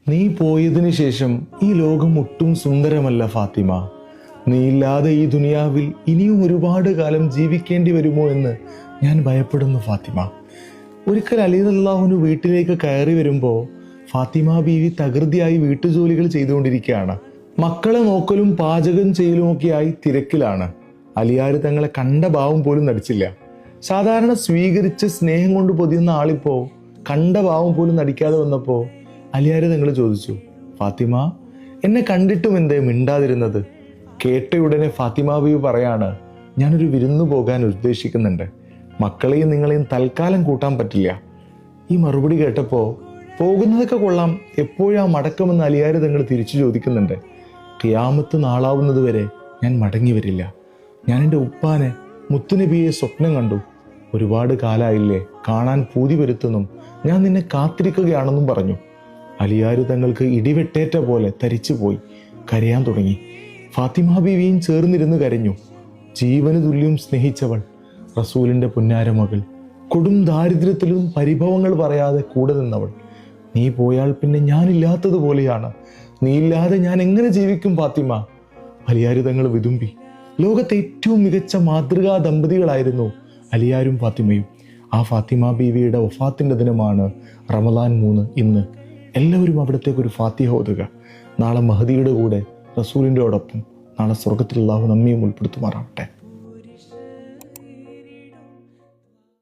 നീ പോയതിനു ശേഷം ഈ ലോകം ഒട്ടും സുന്ദരമല്ല ഫാത്തിമ. നീയില്ലാതെ ഈ ദുനിയാവിൽ ഇനിയും ഒരുപാട് കാലം ജീവിക്കേണ്ടി വരുമോ എന്ന് ഞാൻ ഭയപ്പെടുന്നു ഫാത്തിമ. ഒരിക്കൽ അലി റളിയല്ലാഹു വീട്ടിലേക്ക് കയറി വരുമ്പോൾ ഫാത്തിമ ബീവി തകൃതിയായി വീട്ടുജോലികൾ ചെയ്തുകൊണ്ടിരിക്കുകയാണ്. മക്കളെ നോക്കലും പാചകം ചെയ്യലുമൊക്കെയായി തിരക്കിലാണ്. അലിയാർ തങ്ങളെ കണ്ട ഭാവം പോലും നടിച്ചില്ല. സാധാരണ സ്വീകരിച്ച് സ്നേഹം കൊണ്ട് പൊതിയുന്ന ആളിപ്പോ കണ്ട ഭാവം പോലും നടിക്കാതെ വന്നപ്പോ അലിയാർ തങ്ങൾ ചോദിച്ചു, ഫാത്തിമ, എന്നെ കണ്ടിട്ടും എന്തേ മിണ്ടാതിരുന്നത്? കേട്ടയുടനെ ഫാത്തിമ ബീവി പറയാണ്, ഞാനൊരു വിരുന്നു പോകാൻ ഉദ്ദേശിക്കുന്നുണ്ട്. മക്കളെയും നിങ്ങളെയും തൽക്കാലം കൂട്ടാൻ പറ്റില്ല. ഈ മറുപടി കേട്ടപ്പോൾ പോകുന്നതൊക്കെ കൊള്ളാം, എപ്പോഴാ മടക്കമെന്ന് അലിയാർ തങ്ങൾ തിരിച്ചു ചോദിക്കുന്നുണ്ട്. ഖിയാമത്ത് നാളാവുന്നത് വരെ ഞാൻ മടങ്ങി വരില്ല. ഞാൻ എൻ്റെ ഉപ്പാനെ മുത്തുനബിയെ സ്വപ്നം കണ്ടു. ഒരുപാട് കാലമായില്ലേ, കാണാൻ പൂതി വരുത്തുന്നും ഞാൻ നിന്നെ കാത്തിരിക്കുകയാണെന്നും പറഞ്ഞു. അലിയാർ തങ്ങൾക്ക് ഇടിവെട്ടേറ്റ പോലെ തരിച്ചുപോയി കരയാൻ തുടങ്ങി. ഫാത്തിമ ബീവിയും ചേർന്നിരുന്ന് കരഞ്ഞു. ജീവന് തുല്യം സ്നേഹിച്ചവൾ, റസൂലിന്റെ പുന്നാരമകൾ, കൊടും ദാരിദ്ര്യത്തിലും പരിഭവങ്ങൾ പറയാതെ കൂടെ നിന്നവൾ. നീ പോയാൽ പിന്നെ ഞാനില്ലാത്തതുപോലെയാണ്. നീയില്ലാതെ ഞാൻ എങ്ങനെ ജീവിക്കും ഫാത്തിമ? അലിയാർ തങ്ങൾ വിതുമ്പി. ലോകത്തെ ഏറ്റവും മികച്ച മാതൃകാ ദമ്പതികളായിരുന്നു അലിയാരും ഫാത്തിമയും. ആ ഫാത്തിമ ബീവിയുടെ വഫാത്തിന്റെ ദിനമാണ് റമദാൻ 3 ഇന്ന്. എല്ലാവരും അവിടത്തേക്ക് ഒരു ഫാത്തിഹ ഓതുക. നാളെ മഹദിയുടെ കൂടെ റസൂലിൻ്റെ ഒപ്പം നാളെ സ്വർഗത്തിൽ അല്ലാഹു നമ്മയും ഉൾപ്പെടുത്തുമാറാവട്ടെ.